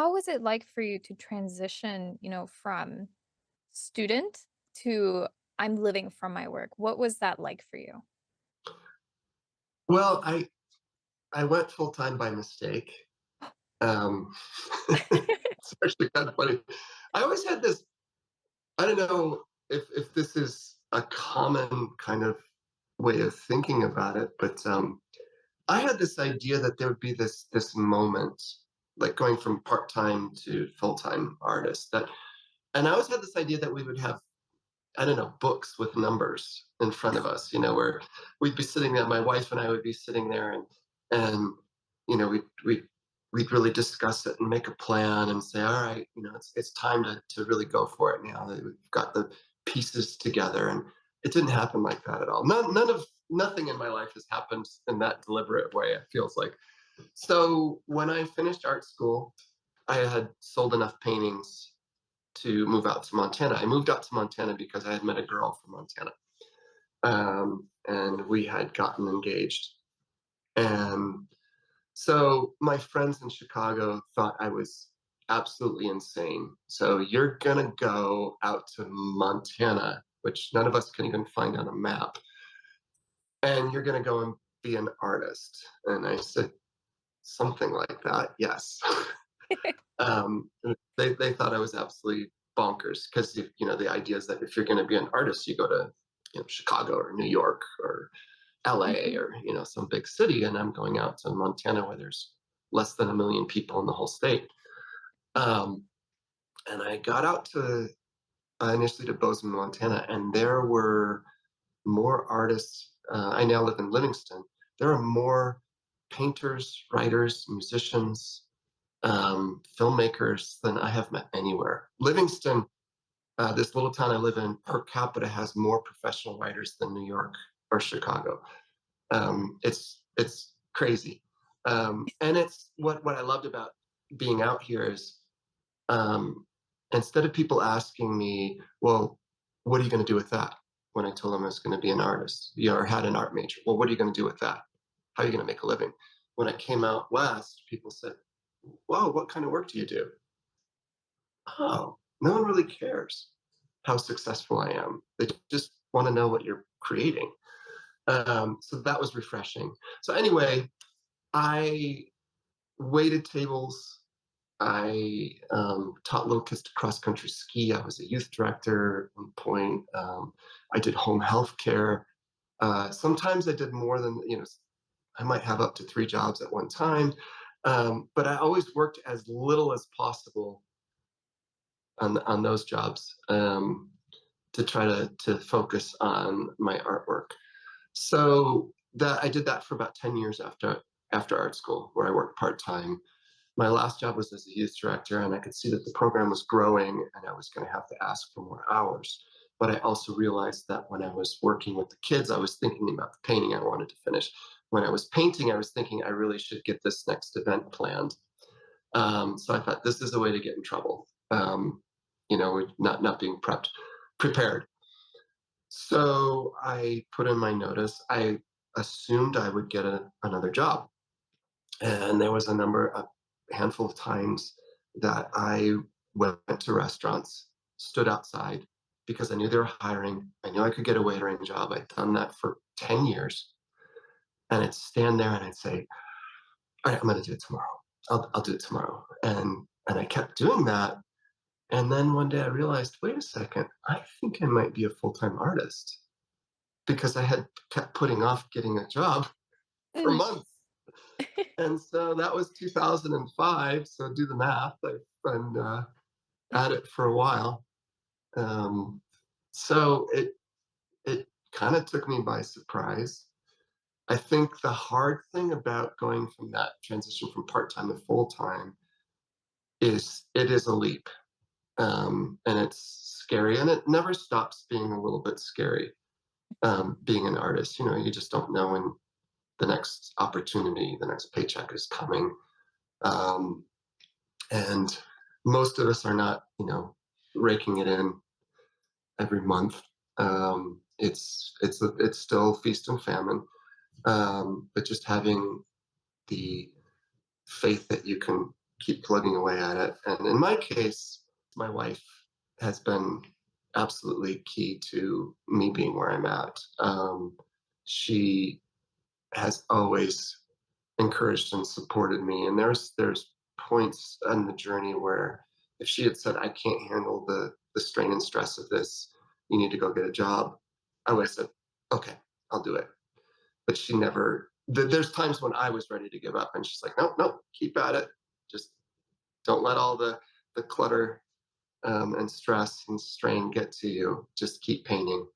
how was it like for you to transition, from student to I'm living from my work? What was that like for you? Well, I went full time by mistake. Um, it's actually kind of funny. I always had this. I don't know if this is a common kind of way of thinking about it, but I had this idea that there would be this moment, like going from part time to full time artist. And I always had this idea that we would have, I don't know, books with numbers in front of us, where we'd be sitting there, my wife and I would be sitting there and we'd really discuss it and make a plan and say, all right, it's time to really go for it now that we've got the pieces together. And it didn't happen like that at all. Nothing in my life has happened in that deliberate way, it feels like. So when I finished art school, I had sold enough paintings to move out to Montana. I moved out to Montana because I had met a girl from Montana, and we had gotten engaged. And so my friends in Chicago thought I was absolutely insane. So you're gonna go out to Montana, which none of us can even find on a map, and you're gonna go and be an artist. And I said, something like that, yes. um, they thought I was absolutely bonkers because the idea is that if you're going to be an artist, you go to Chicago or New York or L.A. Mhm. or some big city, and I'm going out to Montana where there's less than 1 million people in the whole state. Um, and I got out to initially to Bozeman, Montana, and there were more artists. I now live in Livingston. There are more painters, writers, musicians, filmmakers than I have met anywhere. Livingston, this little town I live in, per capita has more professional writers than New York or Chicago. It's crazy, and it's what I loved about being out here is um, instead of people asking me, "Well, what are you going to do with that?" When I told them I was going to be an artist, or had an art major, well, what are you going to do with that? How are you going to make a living? When I came out west, people said, "Whoa, what kind of work do you do?" Oh, no one really cares how successful I am. They just want to know what you're creating. So that was refreshing. So anyway, I waited tables. I taught little kids to cross country ski. I was a youth director at one point. I did home health care. Sometimes I did more than, I might have up to 3 jobs at one time. But I always worked as little as possible on those jobs, to try to focus on my artwork. So that I did that for about 10 years after art school, where I worked part-time. My last job was as a youth director, and I could see that the program was growing and I was going to have to ask for more hours. But I also realized that when I was working with the kids, I was thinking about the painting I wanted to finish. When I was painting, I was thinking I really should get this next event planned. So I thought this is a way to get in trouble. With not being prepared. So I put in my notice. I assumed I would get another job, and there was a handful of times that I went to restaurants, stood outside because I knew they were hiring. I knew I could get a waitering job. I'd done that for 10 years, and I'd stand there and I'd say, "All right, I'm going to do it tomorrow. I'll do it tomorrow." And I kept doing that. And then one day I realized, wait a second, I think I might be a full-time artist because I had kept putting off getting a job for Mm. months. And so that was 2005. So do the math. I've been at it for a while. Um, so it kind of took me by surprise. I think the hard thing about going from that transition from part-time to full-time is it is a leap. And it's scary, and it never stops being a little bit scary. Being an artist, you just don't know when the next opportunity, the next paycheck is coming, and most of us are not, raking it in every month. It's still feast and famine, but just having the faith that you can keep plugging away at it. And in my case, my wife has been absolutely key to me being where I'm at. She has always encouraged and supported me. And there's points on the journey where if she had said, I can't handle the strain and stress of this, you need to go get a job, I would have said, okay, I'll do it. But she never, there's times when I was ready to give up and she's like, nope, nope, keep at it. Just don't let all the clutter and stress and strain get to you. Just keep painting.